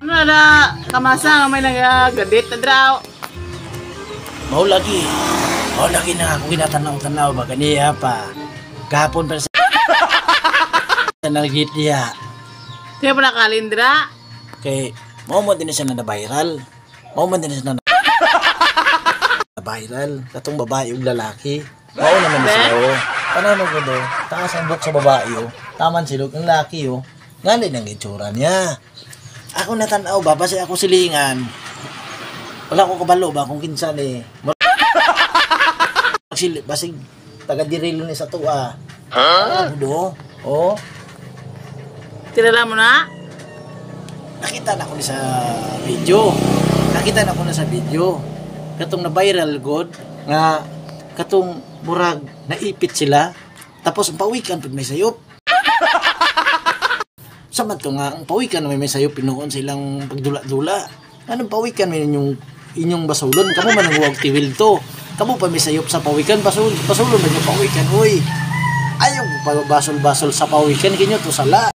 Ano na kamasa nga may nagagadit na draw. Mau lagi na ako ginatanaw-tanaw ba ganiya pa. Gapon pa sa nagit diya. Kaya pa nakalindra. Kay mo din siya na viral. Mo din siya na viral. Katong babae ug lalaki. Mao naman siya oh. Panano ko do? Taas ang buhok sa babae oh. Taman silog ang laki oh. Ngali nang itsura niya. Ako natanaw ba basi ako silingan. Wala ko kabalo ba kung kinsa ni. Basig taga dirilo ni sa tuwa. Ha? Do. Oh. Kilala mo na? Nakita na ko ni sa video. Nakita na ko na sa video. Katong na viral god nga katong murag naipit sila tapos ang pawikan pud may sayop. Sama to nga ang pawikan may sayop pinuon sa ilang pagdula-dula. Anong pawikan may inyong basulon? Kamo man nang tiwil to. Kamo pa may sayop sa pawikan basulon man yung pawikan. Uy. Ayaw basol-basol sa pawikan kinyo to sala.